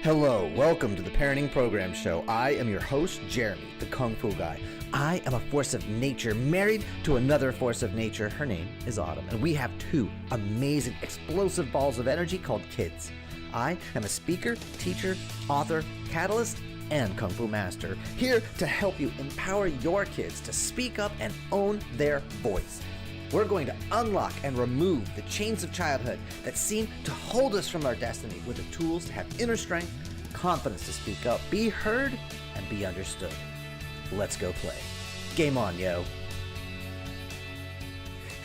Hello, welcome to the Parenting Program Show. I am your host, Jeremy, the Kung Fu Guy. I am a force of nature married to another force of nature. Her name is Autumn, and we have two amazing, explosive balls of energy called kids. I am a speaker, teacher, author, catalyst, and Kung Fu master, here to help you empower your kids to speak up and own their voice. We're going to unlock and remove the chains of childhood that seem to hold us from our destiny with the tools to have inner strength, confidence to speak up, be heard, and be understood. Let's go play. Game on, yo.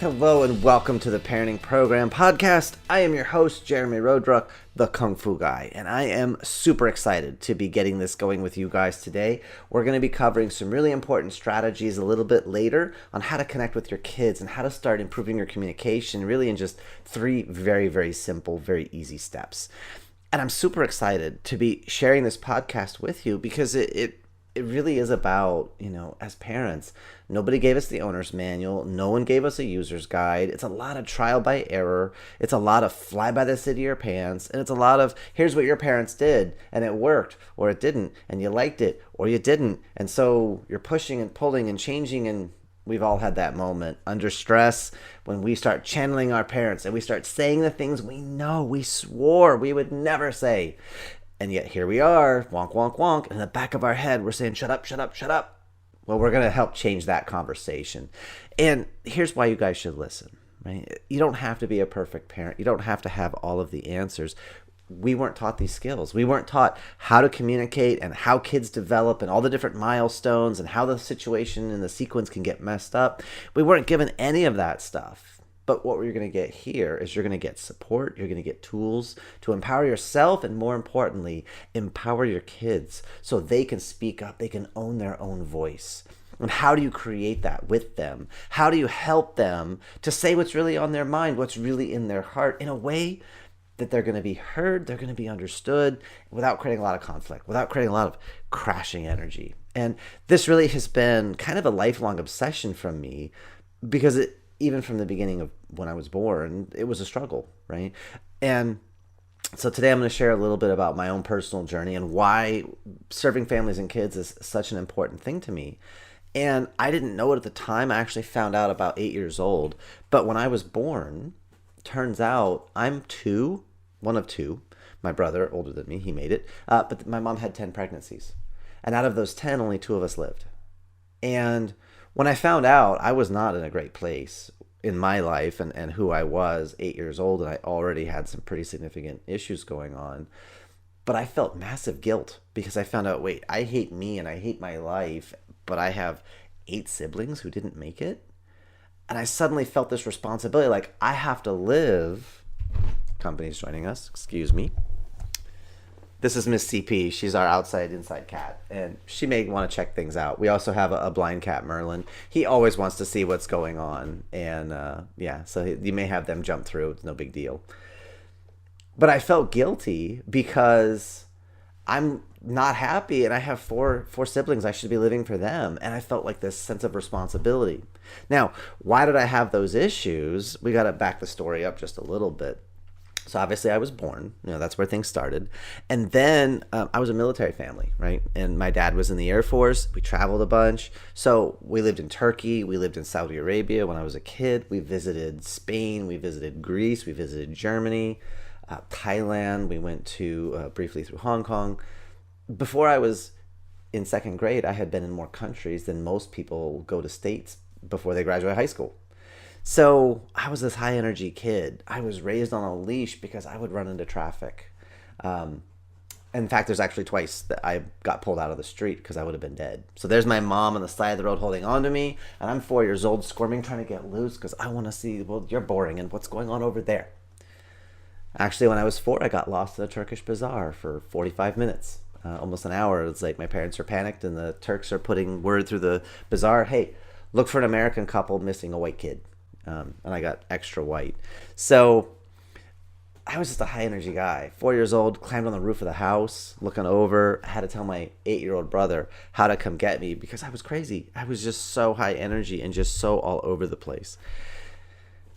Hello and welcome to the Parenting Program Podcast. I am your host, Jeremy Roadruck, the Kung Fu Guy, and I am super excited to be getting this going with you guys today. We're going to be covering some really important strategies a little bit later on how to connect with your kids and how to start improving your communication, really in just three very, very simple, very easy steps. And I'm super excited to be sharing this podcast with you because it really is about, as parents, nobody gave us the owner's manual. No one gave us a user's guide. It's a lot of trial by error. It's a lot of fly by the seat of your pants. And it's a lot of, here's what your parents did and it worked or it didn't and you liked it or you didn't. And so you're pushing and pulling and changing, and we've all had that moment under stress when we start channeling our parents and we start saying the things we know we swore we would never say. And yet here we are, wonk, wonk, wonk. And in the back of our head, we're saying, shut up, shut up, shut up. Well, we're going to help change that conversation. And here's why you guys should listen, right? You don't have to be a perfect parent. You don't have to have all of the answers. We weren't taught these skills. We weren't taught how to communicate and how kids develop and all the different milestones and how the situation and the sequence can get messed up. We weren't given any of that stuff. But what we're going to get here is you're going to get support, you're going to get tools to empower yourself, and more importantly, empower your kids so they can speak up, they can own their own voice. And how do you create that with them? How do you help them to say what's really on their mind, what's really in their heart, in a way that they're going to be heard, they're going to be understood, without creating a lot of conflict, without creating a lot of crashing energy? And this really has been kind of a lifelong obsession from me, because even from the beginning of when I was born, it was a struggle, right? And so today I'm going to share a little bit about my own personal journey and why serving families and kids is such an important thing to me. And I didn't know it at the time. I actually found out about 8 years old. But when I was born, turns out I'm one of two. My brother, older than me, he made it. But my mom had 10 pregnancies. And out of those 10, only 2 of us lived. And when I found out, I was not in a great place in my life and who I was 8 years old, and I already had some pretty significant issues going on. But I felt massive guilt because I found out, wait, I hate me and I hate my life, but I have 8 siblings who didn't make it. And I suddenly felt this responsibility, like I have to live. Company's joining us, excuse me. This is Miss CP. She's our inside cat, and she may want to check things out. We also have a blind cat, Merlin. He always wants to see what's going on, and so you may have them jump through. It's no big deal. But I felt guilty because I'm not happy, and I have four siblings. I should be living for them, and I felt like this sense of responsibility. Now, why did I have those issues? We got to back the story up just a little bit. So obviously I was born, that's where things started. And then I was a military family, right? And my dad was in the Air Force. We traveled a bunch. So we lived in Turkey. We lived in Saudi Arabia when I was a kid. We visited Spain. We visited Greece. We visited Germany, Thailand. We went to briefly through Hong Kong. Before I was in second grade, I had been in more countries than most people go to States before they graduate high school. So I was this high energy kid. I was raised on a leash because I would run into traffic. In fact, there's actually twice that I got pulled out of the street because I would have been dead. So there's my mom on the side of the road holding on to me, and I'm 4 years old squirming, trying to get loose because I want to see, well, you're boring and what's going on over there. Actually, when I was 4, I got lost in a Turkish bazaar for 45 minutes, almost an hour. It's like my parents are panicked and the Turks are putting word through the bazaar, hey, look for an American couple missing a white kid. And I got extra white. So I was just a high energy guy. 4 years old, climbed on the roof of the house, looking over. I had to tell my 8-year-old brother how to come get me because I was crazy. I was just so high energy and just so all over the place.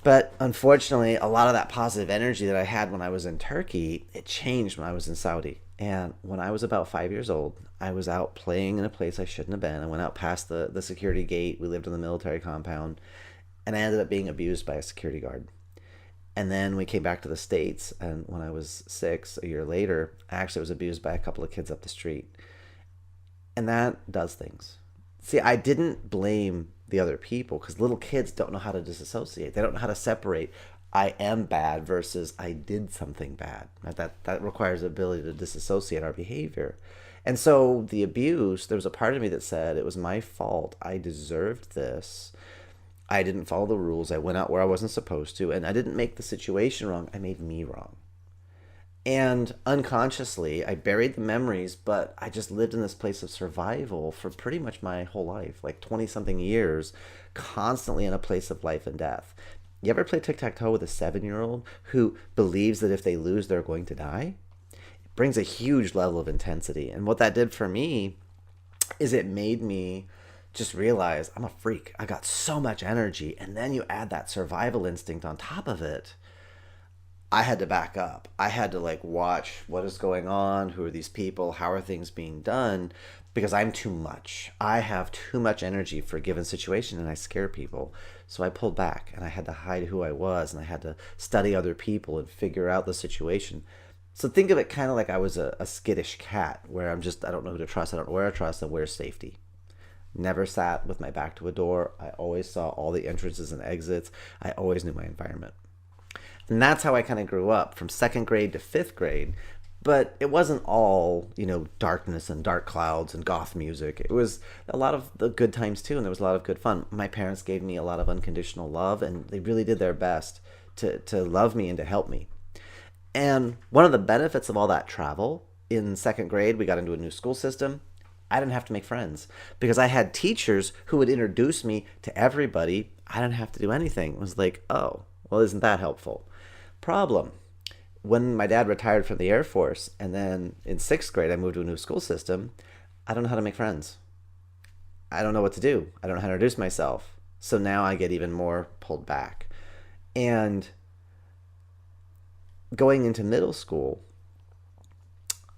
But unfortunately, a lot of that positive energy that I had when I was in Turkey, it changed when I was in Saudi. And when I was about 5 years old, I was out playing in a place I shouldn't have been. I went out past the security gate. We lived in the military compound. And I ended up being abused by a security guard. And then we came back to the States. And when I was 6, a year later, I actually was abused by a couple of kids up the street. And that does things. See, I didn't blame the other people because little kids don't know how to disassociate. They don't know how to separate I am bad versus I did something bad. That requires the ability to disassociate our behavior. And so the abuse, there was a part of me that said it was my fault. I deserved this. I didn't follow the rules. I went out where I wasn't supposed to, and I didn't make the situation wrong. I made me wrong. And unconsciously, I buried the memories, but I just lived in this place of survival for pretty much my whole life, like 20 something years, constantly in a place of life and death. You ever play tic-tac-toe with a 7-year-old who believes that if they lose, they're going to die? It brings a huge level of intensity. And what that did for me is it made me just realize I'm a freak. I got so much energy. And then you add that survival instinct on top of it. I had to back up. I had to watch what is going on, who are these people, how are things being done, because I'm too much. I have too much energy for a given situation and I scare people. So I pulled back and I had to hide who I was and I had to study other people and figure out the situation. So think of it kind of like I was a skittish cat where I don't know who to trust, I don't know where to trust, and where's safety. Never sat with my back to a door. I always saw all the entrances and exits. I always knew my environment. And that's how I kind of grew up from 2nd grade to 5th grade. But it wasn't all, darkness and dark clouds and goth music. It was a lot of the good times too, and there was a lot of good fun. My parents gave me a lot of unconditional love, and they really did their best to love me and to help me. And one of the benefits of all that travel, in 2nd grade, we got into a new school system. I didn't have to make friends because I had teachers who would introduce me to everybody. I didn't have to do anything. It was like, oh, well, isn't that helpful? Problem. When my dad retired from the Air Force and then in 6th grade I moved to a new school system, I don't know how to make friends. I don't know what to do. I don't know how to introduce myself. So now I get even more pulled back. And going into middle school,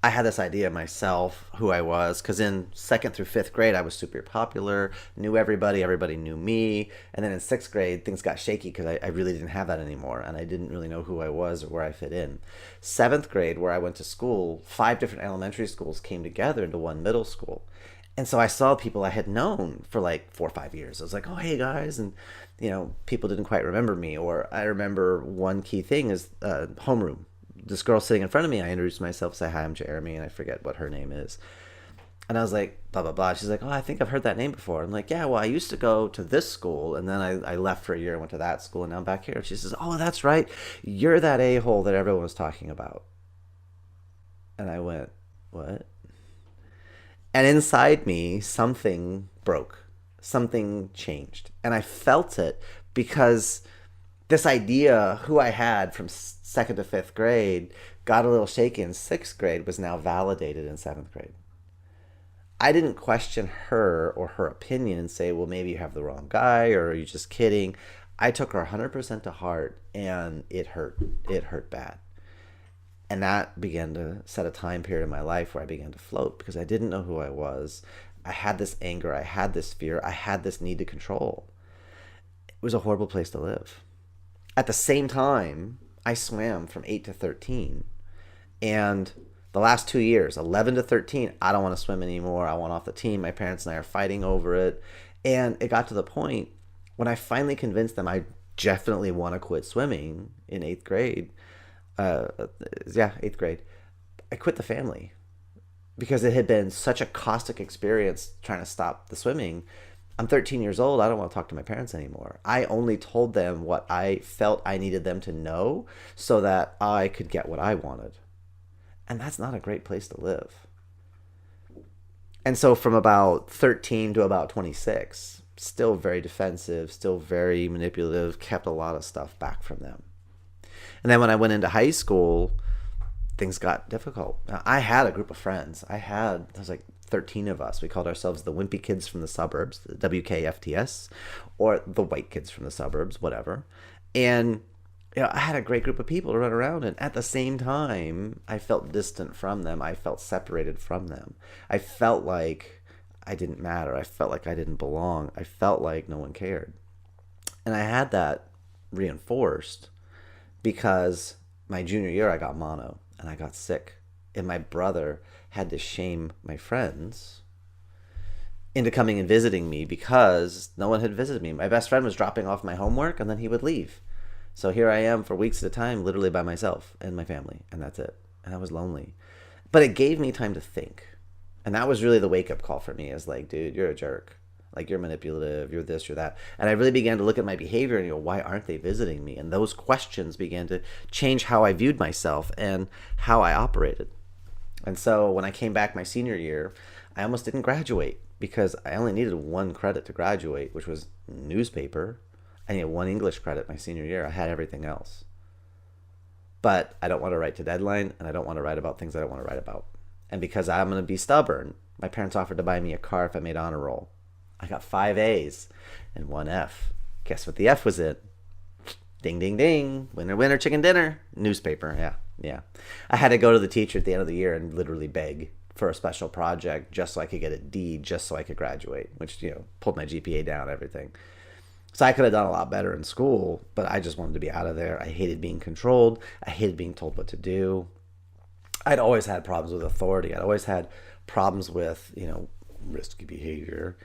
I had this idea of myself, who I was, because in 2nd through 5th grade, I was super popular, knew everybody knew me. And then in 6th grade, things got shaky because I really didn't have that anymore. And I didn't really know who I was or where I fit in. 7th grade, where I went to school, 5 different elementary schools came together into one middle school. And so I saw people I had known for 4 or 5 years. I was like, oh, hey, guys. And, people didn't quite remember me. Or I remember one key thing is homeroom. This girl sitting in front of me, I introduced myself, say, hi, I'm Jeremy, and I forget what her name is. And I was like, blah, blah, blah. She's like, oh, I think I've heard that name before. I'm like, yeah, well, I used to go to this school, and then I left for a year and went to that school, and now I'm back here. She says, oh, that's right. You're that a-hole that everyone was talking about. And I went, what? And inside me, something broke. Something changed. And I felt it because this idea, who I had from 2nd to 5th grade, got a little shaky in 6th grade, was now validated in 7th grade. I didn't question her or her opinion and say, well, maybe you have the wrong guy or are you just kidding? I took her 100% to heart and it hurt. It hurt bad. And that began to set a time period in my life where I began to float because I didn't know who I was. I had this anger. I had this fear. I had this need to control. It was a horrible place to live. At the same time, I swam from 8 to 13. And the last 2 years, 11 to 13, I don't want to swim anymore. I want off the team. My parents and I are fighting over it. And it got to the point when I finally convinced them I definitely want to quit swimming in 8th grade. 8th grade. I quit the family because it had been such a caustic experience trying to stop the swimming. I'm 13 years old. I don't want to talk to my parents anymore. I only told them what I felt I needed them to know so that I could get what I wanted. And that's not a great place to live. And so from about 13 to about 26, still very defensive, still very manipulative, kept a lot of stuff back from them. And then when I went into high school, things got difficult. Now, I had a group of friends. There was 13 of us. We called ourselves the Wimpy Kids from the Suburbs, the WKFTS, or the White Kids from the Suburbs, whatever. And I had a great group of people to run around, and at the same time, I felt distant from them. I felt separated from them. I felt like I didn't matter. I felt like I didn't belong. I felt like no one cared. And I had that reinforced because my junior year I got mono and I got sick. And my brother had to shame my friends into coming and visiting me because no one had visited me. My best friend was dropping off my homework and then he would leave. So here I am for weeks at a time, literally by myself and my family, and that's it. And I was lonely. But it gave me time to think. And that was really the wake-up call for me, is like, dude, you're a jerk. Like, you're manipulative, you're this, you're that. And I really began to look at my behavior and go, why aren't they visiting me? And those questions began to change how I viewed myself and how I operated. And so when I came back my senior year, I almost didn't graduate because I only needed one credit to graduate, which was newspaper. I needed one English credit my senior year. I had everything else. But I don't want to write to deadline, and I don't want to write about things I don't want to write about. And because I'm going to be stubborn, my parents offered to buy me a car if I made honor roll. I got 5 A's and 1 F. Guess what the F was in? Ding, ding, ding. Winner, winner, chicken dinner. Newspaper, yeah. I had to go to the teacher at the end of the year and literally beg for a special project just so I could get a D, just so I could graduate, which, pulled my GPA down, everything. So I could have done a lot better in school, but I just wanted to be out of there. I hated being controlled. I hated being told what to do. I'd always had problems with authority. I'd always had problems with, risky behavior.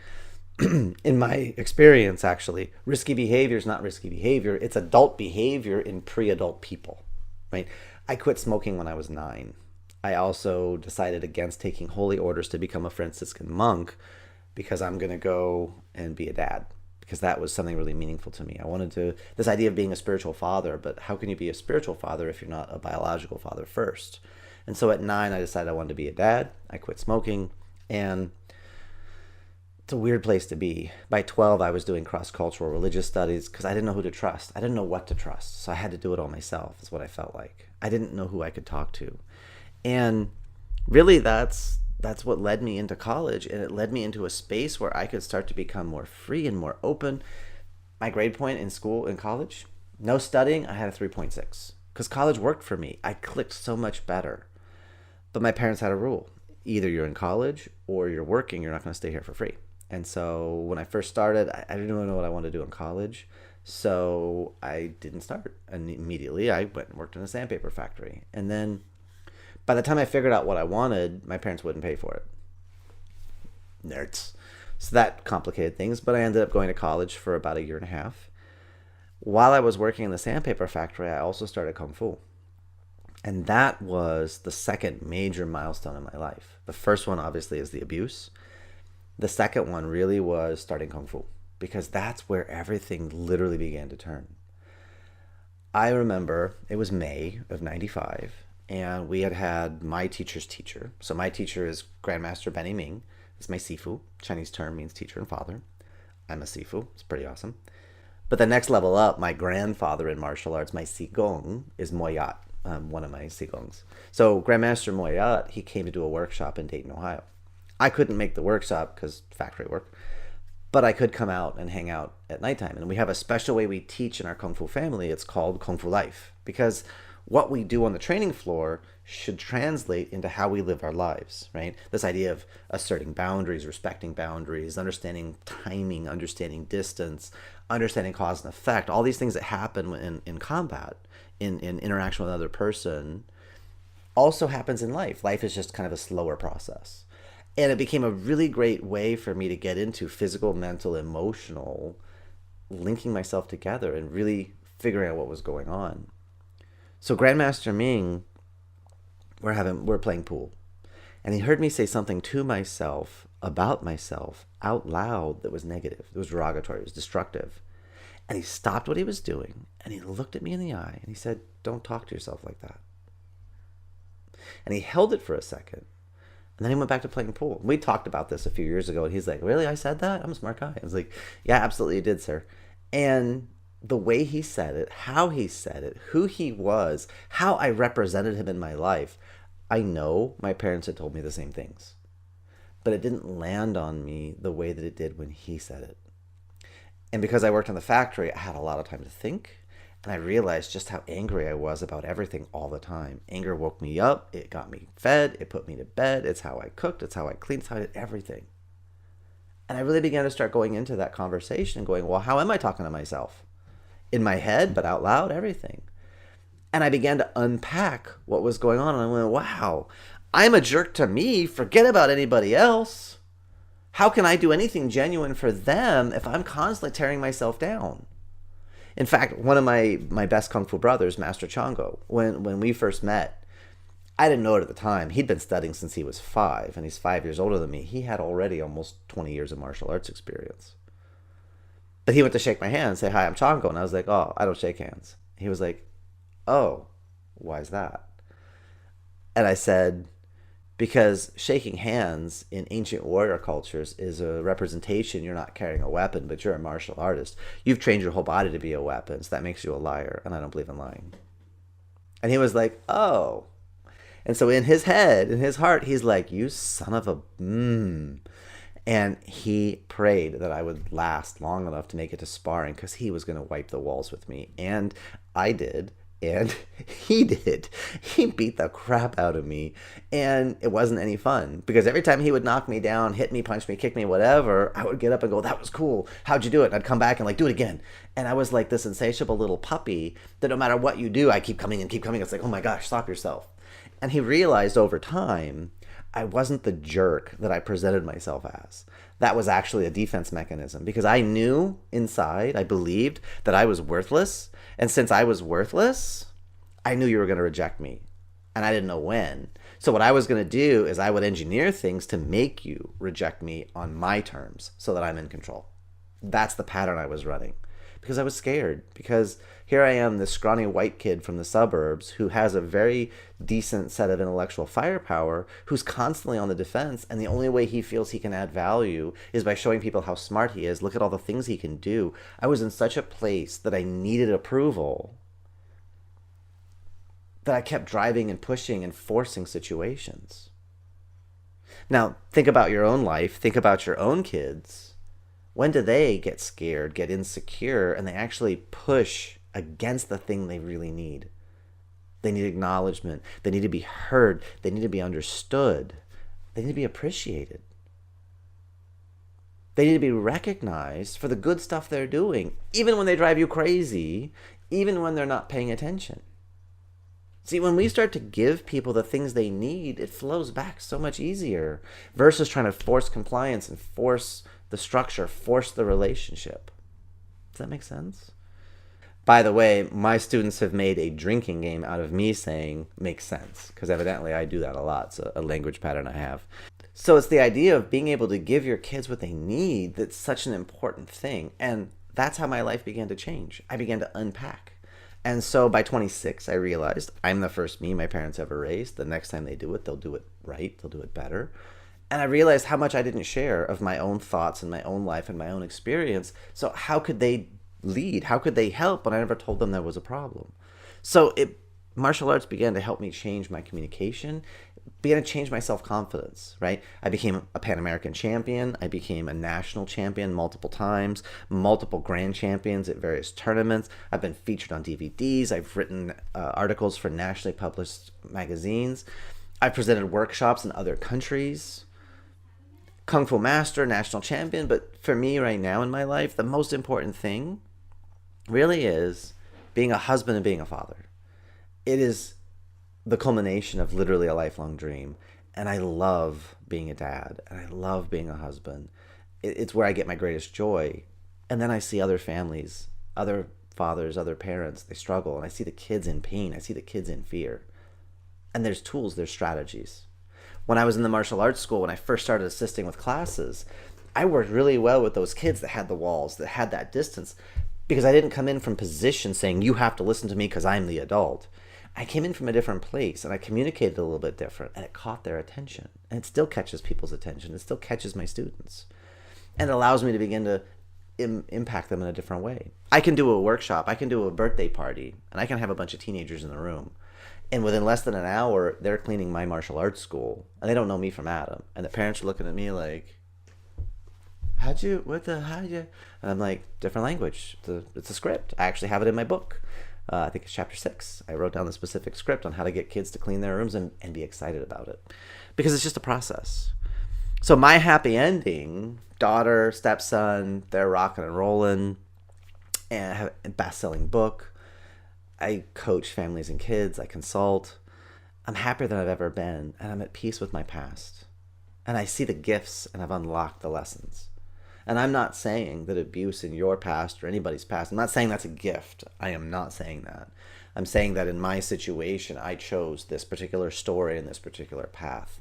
In my experience, actually, risky behavior is not risky behavior. It's adult behavior in pre-adult people, right? I quit smoking when I was 9. I also decided against taking holy orders to become a Franciscan monk because I'm going to go and be a dad, because that was something really meaningful to me. I wanted to, this idea of being a spiritual father, but how can you be a spiritual father if you're not a biological father first? And so at 9, I decided I wanted to be a dad. I quit smoking, and it's a weird place to be. By 12, I was doing cross-cultural religious studies because I didn't know who to trust. I didn't know what to trust, so I had to do it all myself, is what I felt like. I didn't know who I could talk to. And really, that's what led me into college, and it led me into a space where I could start to become more free and more open. My grade point in college, no studying, I had a 3.6 because college worked for me. I clicked so much better. But my parents had a rule. Either you're in college or you're working, you're not going to stay here for free. And so when I first started, I didn't really know what I wanted to do in college. So I didn't start. And immediately I went and worked in a sandpaper factory. And then by the time I figured out what I wanted, my parents wouldn't pay for it. Nerds. So that complicated things, but I ended up going to college for about 1.5 years. While I was working in the sandpaper factory, I also started Kung Fu. And that was the second major milestone in my life. The first one, obviously, is the abuse. The second one really was starting Kung Fu, because that's where everything literally began to turn. I remember it was May of 95, and we had my teacher's teacher. So my teacher is Grandmaster Benny Ming. It's my Sifu. Chinese term means teacher and father. I'm a Sifu. It's pretty awesome. But the next level up, my grandfather in martial arts, my Qigong, is Moyat, one of my Qigongs. So Grandmaster Moyat, he came to do a workshop in Dayton, Ohio. I couldn't make the workshop because factory work, but I could come out and hang out at nighttime. And we have a special way we teach in our Kung Fu family. It's called Kung Fu Life, because what we do on the training floor should translate into how we live our lives, right? This idea of asserting boundaries, respecting boundaries, understanding timing, understanding distance, understanding cause and effect, all these things that happen in combat, in interaction with another person, also happens in life. Life is just kind of a slower process. And it became a really great way for me to get into physical, mental, emotional, linking myself together and really figuring out what was going on. So Grandmaster Ming, we're playing pool. And he heard me say something to myself about myself out loud that was negative. It was derogatory. It was destructive. And he stopped what he was doing and he looked at me in the eye and he said, "Don't talk to yourself like that." And he held it for a second. And then he went back to playing pool. We talked about this a few years ago, and he's like, "Really? I said that? I'm a smart guy." I was like, "Yeah, absolutely you did, sir." And the way he said it, how he said it, who he was, how I represented him in my life, I know my parents had told me the same things. But it didn't land on me the way that it did when he said it. And because I worked in the factory, I had a lot of time to think. And I realized just how angry I was about everything all the time. Anger woke me up. It got me fed. It put me to bed. It's how I cooked. It's how I cleaned. It's how I did everything. And I really began to start going into that conversation and going, well, how am I talking to myself? In my head, but out loud, everything. And I began to unpack what was going on. And I went, wow, I'm a jerk to me. Forget about anybody else. How can I do anything genuine for them if I'm constantly tearing myself down? In fact, one of my best Kung Fu brothers, Master Chango, when we first met, I didn't know it at the time. He'd been studying since he was 5, and he's 5 years older than me. He had already almost 20 years of martial arts experience. But he went to shake my hand and say, hi, I'm Chango. And I was like, oh, I don't shake hands. He was like, oh, why is that? And I said, because shaking hands in ancient warrior cultures is a representation you're not carrying a weapon, but you're a martial artist. You've trained your whole body to be a weapon, so that makes you a liar, and I don't believe in lying. And he was like, oh. And so in his head, in his heart, he's like, you son of a... And he prayed that I would last long enough to make it to sparring because he was going to wipe the walls with me. And I did. And he did. He beat the crap out of me. And it wasn't any fun because every time he would knock me down, hit me, punch me, kick me, whatever, I would get up and go, that was cool. How'd you do it? And I'd come back and like, do it again. And I was like this insatiable little puppy that no matter what you do, I keep coming and keep coming. It's like, oh my gosh, stop yourself. And he realized over time, I wasn't the jerk that I presented myself as. That was actually a defense mechanism because I knew inside, I believed that I was worthless. And since I was worthless, I knew you were going to reject me. And I didn't know when. So what I was going to do is I would engineer things to make you reject me on my terms so that I'm in control. That's the pattern I was running. Because I was scared. Because here I am, this scrawny white kid from the suburbs who has a very decent set of intellectual firepower, who's constantly on the defense, and the only way he feels he can add value is by showing people how smart he is. Look at all the things he can do. I was in such a place that I needed approval that I kept driving and pushing and forcing situations. Now, think about your own life. Think about your own kids. When do they get scared, get insecure, and they actually push against the thing they really need? They need acknowledgement. They need to be heard. They need to be understood. They need to be appreciated. They need to be recognized for the good stuff they're doing, even when they drive you crazy, even when they're not paying attention. See, when we start to give people the things they need, it flows back so much easier versus trying to force compliance and force the structure, force the relationship. Does that make sense? By the way, my students have made a drinking game out of me saying makes sense, because evidently I do that a lot. It's a language pattern I have. So it's the idea of being able to give your kids what they need that's such an important thing. And that's how my life began to change. I began to unpack. And so by 26, I realized I'm the first me my parents ever raised. The next time they do it, they'll do it right. They'll do it better. And I realized how much I didn't share of my own thoughts and my own life and my own experience. So how could they lead? How could they help when I never told them there was a problem? So martial arts began to help me change my communication, began to change my self-confidence, right? I became a Pan American champion. I became a national champion multiple times, multiple grand champions at various tournaments. I've been featured on DVDs. I've written articles for nationally published magazines. I've presented workshops in other countries. Kung Fu master, national champion. But for me right now in my life, the most important thing really is being a husband and being a father. It is the culmination of literally a lifelong dream. And I love being a dad. And I love being a husband. It's where I get my greatest joy. And then I see other families, other fathers, other parents, they struggle. And I see the kids in pain. I see the kids in fear. And there's tools, there's strategies. When I was in the martial arts school, when I first started assisting with classes, I worked really well with those kids that had the walls, that had that distance, because I didn't come in from position saying, you have to listen to me because I'm the adult. I came in from a different place and I communicated a little bit different, and it caught their attention. And it still catches people's attention. It still catches my students. And it allows me to begin to impact them in a different way. I can do a workshop, I can do a birthday party, and I can have a bunch of teenagers in the room. And within less than an hour, they're cleaning my martial arts school. And they don't know me from Adam. And the parents are looking at me like, how'd you? And I'm like, different language. It's a script. I actually have it in my book. I think it's chapter 6. I wrote down the specific script on how to get kids to clean their rooms and be excited about it, because it's just a process. So my happy ending, daughter, stepson, they're rocking and rolling, and I have a best-selling book. I coach families and kids. I consult. I'm happier than I've ever been, and I'm at peace with my past. And I see the gifts, and I've unlocked the lessons. And I'm not saying that abuse in your past or anybody's past, I'm not saying that's a gift. I am not saying that. I'm saying that in my situation, I chose this particular story and this particular path.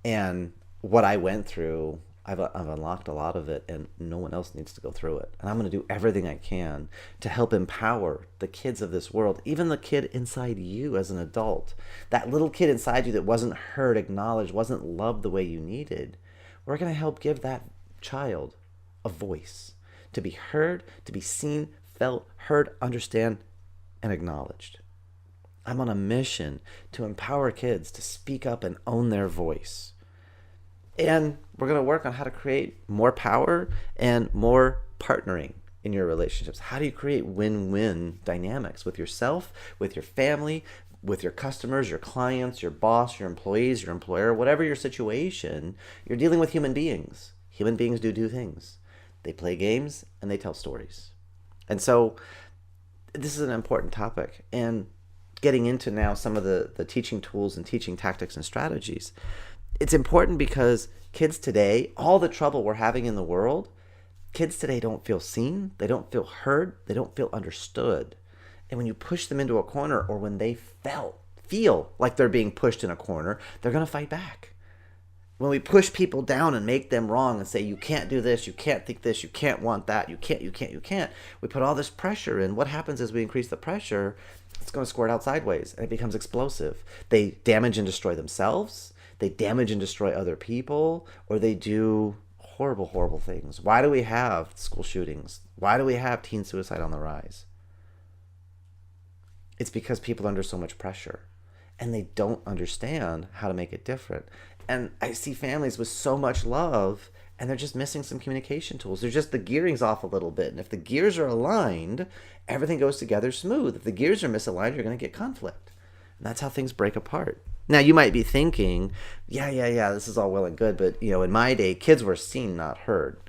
And what I went through, I've unlocked a lot of it, and no one else needs to go through it. And I'm going to do everything I can to help empower the kids of this world, even the kid inside you as an adult. That little kid inside you that wasn't heard, acknowledged, wasn't loved the way you needed. We're going to help give that child a voice, to be heard, to be seen, felt, heard, understand, and acknowledged. I'm on a mission to empower kids to speak up and own their voice. And we're going to work on how to create more power and more partnering in your relationships. How do you create win-win dynamics with yourself, with your family, with your customers, your clients, your boss, your employees, your employer, whatever your situation, you're dealing with human beings. Human beings do things. They play games and they tell stories. And so this is an important topic. And getting into now some of the teaching tools and teaching tactics and strategies, it's important because kids today, all the trouble we're having in the world, kids today don't feel seen, they don't feel heard, they don't feel understood. And when you push them into a corner, or when they feel like they're being pushed in a corner, they're going to fight back. When we push people down and make them wrong and say, you can't do this, you can't think this, you can't want that, you can't, we put all this pressure in. What happens is we increase the pressure, it's going to squirt out sideways, and it becomes explosive. They damage and destroy themselves, they damage and destroy other people, or they do horrible, horrible things. Why do we have school shootings? Why do we have teen suicide on the rise? It's because people are under so much pressure, and they don't understand how to make it different. And I see families with so much love, and they're just missing some communication tools. They're just, the gearing's off a little bit. And if the gears are aligned, everything goes together smooth. If the gears are misaligned, you're going to get conflict. And that's how things break apart. Now, you might be thinking, yeah, this is all well and good, but in my day, kids were seen, not heard.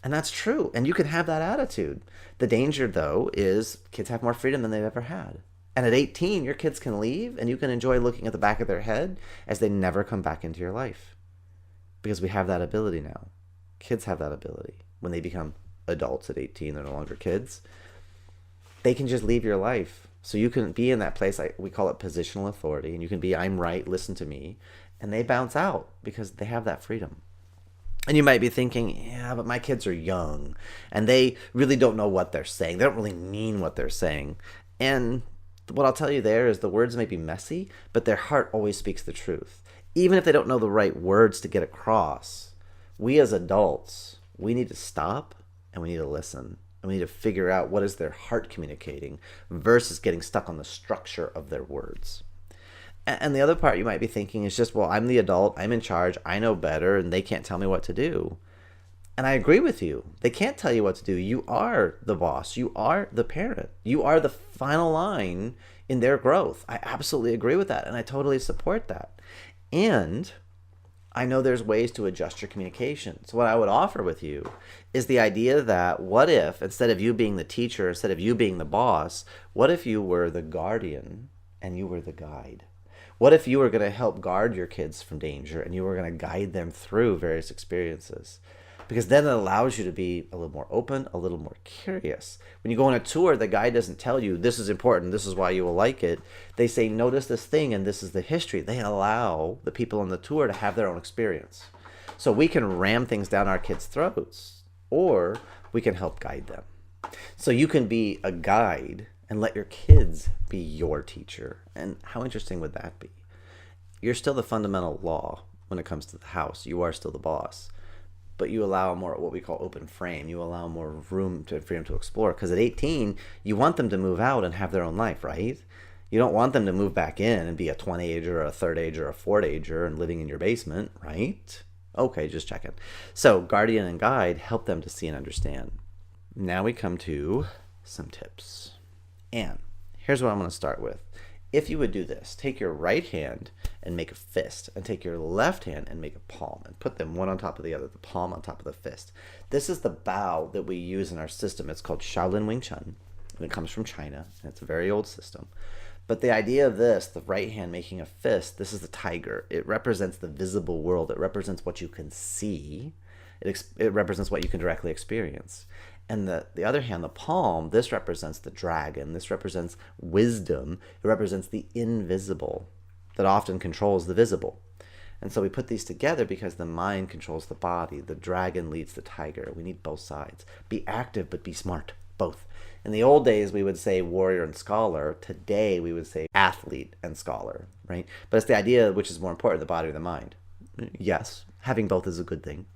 And that's true. And you can have that attitude. The danger, though, is kids have more freedom than they've ever had. And at 18, your kids can leave, and you can enjoy looking at the back of their head as they never come back into your life. Because we have that ability now. Kids have that ability. When they become adults at 18, they're no longer kids. They can just leave your life. So you can be in that place, we call it positional authority, and you can be, I'm right, listen to me. And they bounce out because they have that freedom. And you might be thinking, yeah, but my kids are young, and they really don't know what they're saying. They don't really mean what they're saying. And what I'll tell you there is the words may be messy, but their heart always speaks the truth. Even if they don't know the right words to get across, we as adults, we need to stop and we need to listen. And we need to figure out what is their heart communicating versus getting stuck on the structure of their words. And the other part you might be thinking is just, well, I'm the adult, I'm in charge, I know better, and they can't tell me what to do. And I agree with you. They can't tell you what to do. You are the boss. You are the parent. You are the final line in their growth. I absolutely agree with that, and I totally support that. And I know there's ways to adjust your communication. So what I would offer with you is the idea that, what if, instead of you being the teacher, instead of you being the boss, what if you were the guardian and you were the guide? What if you were going to help guard your kids from danger and you were going to guide them through various experiences? Because then it allows you to be a little more open, a little more curious. When you go on a tour, the guide doesn't tell you, this is important, this is why you will like it. They say, notice this thing, and this is the history. They allow the people on the tour to have their own experience. So we can ram things down our kids' throats, or we can help guide them. So you can be a guide and let your kids be your teacher. And how interesting would that be? You're still the fundamental law when it comes to the house. You are still the boss. But you allow more what we call open frame. You allow more room to freedom to explore. Because at 18, you want them to move out and have their own life, right? You don't want them to move back in and be a 20-ager, or a 3rd-ager, or a 4th-ager and living in your basement, right? Okay, just checking. So guardian and guide help them to see and understand. Now we come to some tips. And Here's what I'm going to start with. If you would do this, take your right hand and make a fist, and take your left hand and make a palm, and put them one on top of the other, the palm on top of the fist. This is the bow that we use in our system. It's called Shaolin Wing Chun, and it comes from China, and it's a very old system. But the idea of this, the right hand making a fist, this is the tiger. It represents the visible world. It represents what you can see. It represents what you can directly experience. And the other hand, the palm, this represents the dragon. This represents wisdom. It represents the invisible that often controls the visible. And so we put these together because the mind controls the body. The dragon leads the tiger. We need both sides. Be active, but be smart. Both. In the old days, we would say warrior and scholar. Today, we would say athlete and scholar, right? But it's the idea which is more important, the body or the mind. Yes, having both is a good thing.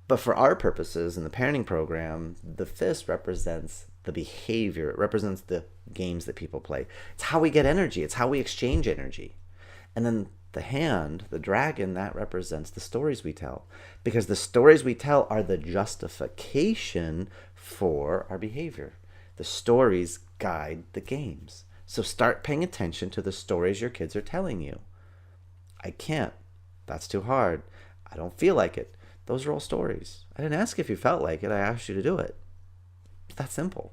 But for our purposes in the parenting program, the fist represents the behavior. It represents the games that people play. It's how we get energy. It's how we exchange energy. And then the hand, the dragon, that represents the stories we tell. Because the stories we tell are the justification for our behavior. The stories guide the games. So start paying attention to the stories your kids are telling you. I can't. That's too hard. I don't feel like it. Those are all stories. I didn't ask if you felt like it. I asked you to do it. It's that simple.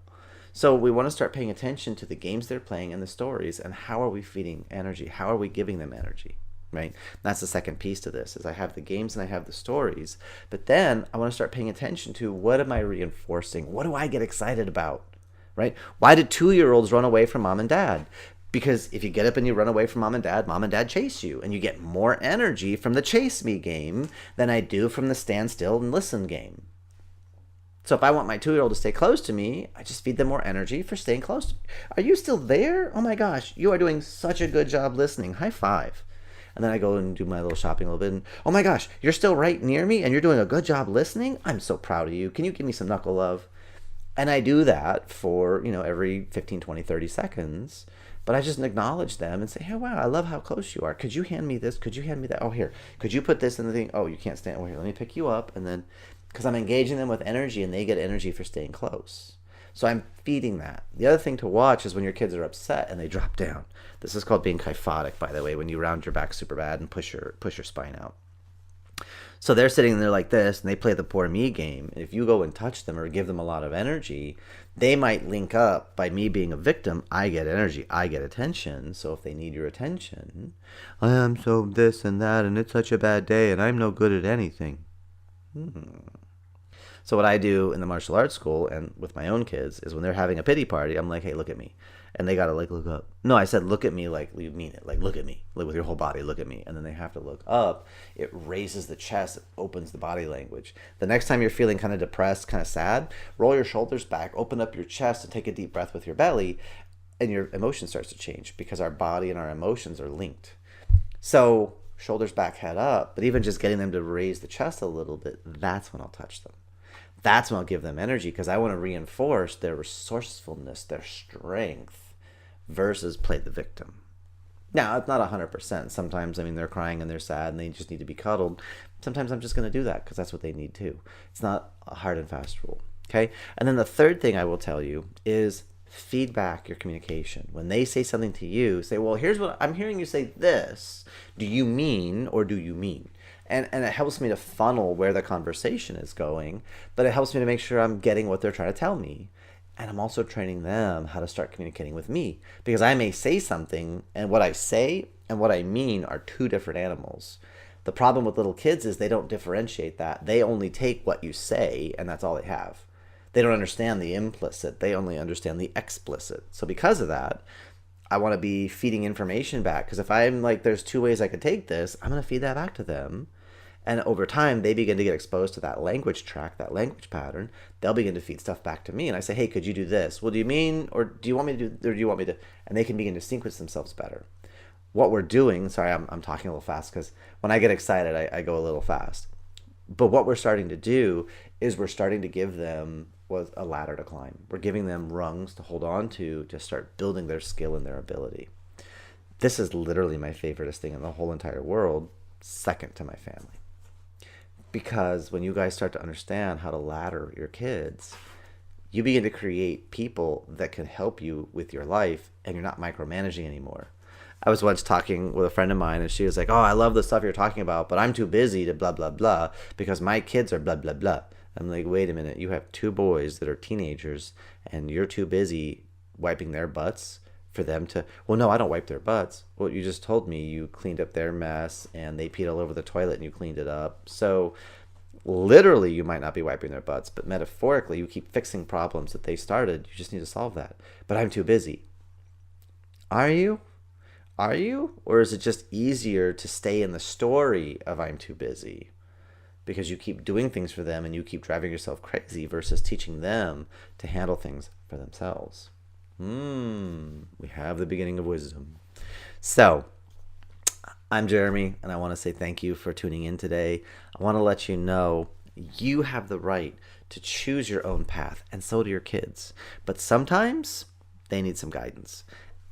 So we want to start paying attention to the games they're playing and the stories, and how are we feeding energy? How are we giving them energy? Right? That's the second piece to this, is I have the games and I have the stories, but then I want to start paying attention to what am I reinforcing? What do I get excited about? Right? Why did 2-year-olds run away from mom and dad? Because if you get up and you run away from mom and dad chase you, and you get more energy from the chase me game than I do from the stand still and listen game. So if I want my 2-year-old to stay close to me, I just feed them more energy for staying close to me. Are you still there? Oh my gosh, you are doing such a good job listening. High five. And then I go and do my little shopping a little bit. And, oh my gosh, you're still right near me and you're doing a good job listening? I'm so proud of you. Can you give me some knuckle love? And I do that for, every 15, 20, 30 seconds. But I just acknowledge them and say, hey, wow, I love how close you are. Could you hand me this? Could you hand me that? Oh, here. Could you put this in the thing? Oh, you can't stand. Oh, here, let me pick you up. And then, because I'm engaging them with energy and they get energy for staying close. So I'm feeding that. The other thing to watch is when your kids are upset and they drop down. This is called being kyphotic, by the way, when you round your back super bad and push your spine out. So they're sitting there like this, and they play the poor me game. And if you go and touch them or give them a lot of energy, they might link up by me being a victim. I get energy. I get attention. So if they need your attention, I am so this and that, and it's such a bad day, and I'm no good at anything. So what I do in the martial arts school and with my own kids is when they're having a pity party, I'm like, hey, look at me. And they got to look up. No, I said, look at me like you mean it. Like, look at me. Like, with your whole body, look at me. And then they have to look up. It raises the chest. It opens the body language. The next time you're feeling kind of depressed, kind of sad, roll your shoulders back, open up your chest, and take a deep breath with your belly. And your emotion starts to change because our body and our emotions are linked. So shoulders back, head up. But even just getting them to raise the chest a little bit, that's when I'll touch them. That's when I'll give them energy, because I want to reinforce their resourcefulness, their strength, versus play the victim. Now, it's not 100%. Sometimes, they're crying and they're sad and they just need to be cuddled. Sometimes I'm just going to do that because that's what they need too. It's not a hard and fast rule. Okay? And then the third thing I will tell you is feedback your communication. When they say something to you, say, well, here's what I'm hearing you say this. Do you mean, or do you mean? And it helps me to funnel where the conversation is going, but it helps me to make sure I'm getting what they're trying to tell me. And I'm also training them how to start communicating with me, because I may say something, and what I say and what I mean are two different animals. The problem with little kids is they don't differentiate that. They only take what you say, and that's all they have. They don't understand the implicit. They only understand the explicit. So because of that, I want to be feeding information back, because if I'm like, there's two ways I could take this, I'm going to feed that back to them. And over time, they begin to get exposed to that language track, that language pattern. They'll begin to feed stuff back to me. And I say, hey, could you do this? Well, do you mean, or do you want me to do, or do you want me to? And they can begin to sequence themselves better. What we're doing, sorry, I'm talking a little fast, because when I get excited, I go a little fast. But what we're starting to do is we're starting to give them a ladder to climb. We're giving them rungs to hold on to start building their skill and their ability. This is literally my favoriteest thing in the whole entire world, second to my family. Because when you guys start to understand how to ladder your kids, you begin to create people that can help you with your life, and you're not micromanaging anymore. I was once talking with a friend of mine, and she was like, oh, I love the stuff you're talking about, but I'm too busy to blah, blah, blah, because my kids are blah, blah, blah. I'm like, wait a minute, you have 2 boys that are teenagers, and you're too busy wiping their butts for them to, well, no, I don't wipe their butts. Well, you just told me you cleaned up their mess, and they peed all over the toilet, and you cleaned it up. So literally, you might not be wiping their butts, but metaphorically, you keep fixing problems that they started. You just need to solve that. But I'm too busy. Are you? Are you? Or is it just easier to stay in the story of I'm too busy? Because you keep doing things for them and you keep driving yourself crazy versus teaching them to handle things for themselves. We have the beginning of wisdom. So, I'm Jeremy, and I want to say thank you for tuning in today. I want to let you know you have the right to choose your own path, and so do your kids. But sometimes they need some guidance.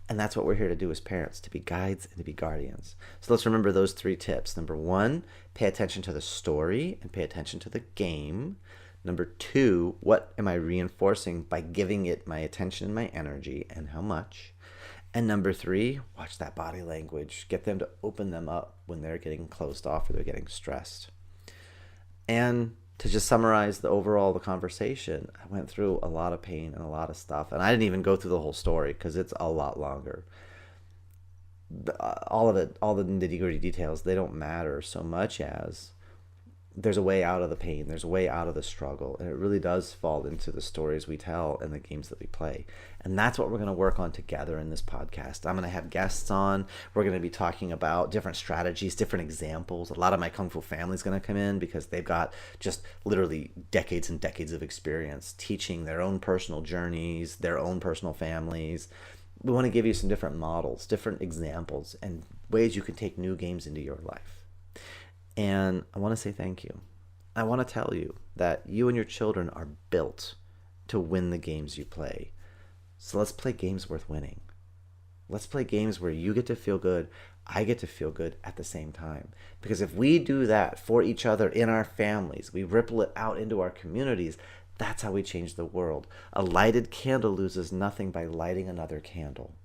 And that's what we're here to do as parents, to be guides and to be guardians. So let's remember those 3 tips. Number 1, pay attention to the story and pay attention to the game. Number 2, what am I reinforcing by giving it my attention and my energy, and how much? And number 3, watch that body language. Get them to open them up when they're getting closed off or they're getting stressed. And to just summarize the conversation, I went through a lot of pain and a lot of stuff. And I didn't even go through the whole story because it's a lot longer. All of it, all the nitty-gritty details, they don't matter so much as there's a way out of the pain. There's a way out of the struggle. And it really does fall into the stories we tell and the games that we play. And that's what we're going to work on together in this podcast. I'm going to have guests on. We're going to be talking about different strategies, different examples. A lot of my Kung Fu family is going to come in because they've got just literally decades and decades of experience teaching their own personal journeys, their own personal families. We want to give you some different models, different examples, and ways you can take new games into your life. And I want to say thank you. I want to tell you that you and your children are built to win the games you play. So let's play games worth winning. Let's play games where you get to feel good, I get to feel good at the same time. Because if we do that for each other in our families, we ripple it out into our communities, that's how we change the world. A lighted candle loses nothing by lighting another candle.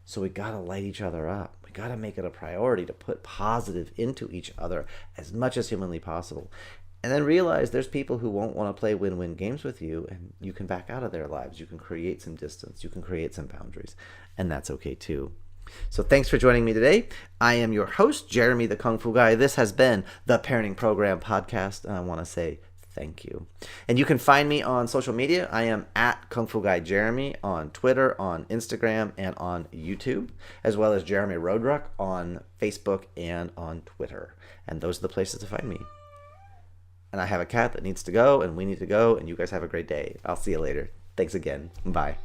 So we got to light each other up. We got to make it a priority to put positive into each other as much as humanly possible. And then realize there's people who won't want to play win-win games with you, and you can back out of their lives. You can create some distance. You can create some boundaries, and that's okay too. So thanks for joining me today. I am your host, Jeremy the Kung Fu Guy. This has been the Parenting Program Podcast, and I want to say thank you. And you can find me on social media. I am at Kung Fu Guy Jeremy on Twitter, on Instagram, and on YouTube, as well as Jeremy Roadruck on Facebook and on Twitter. And those are the places to find me. And I have a cat that needs to go, and we need to go, and you guys have a great day. I'll see you later. Thanks again. Bye.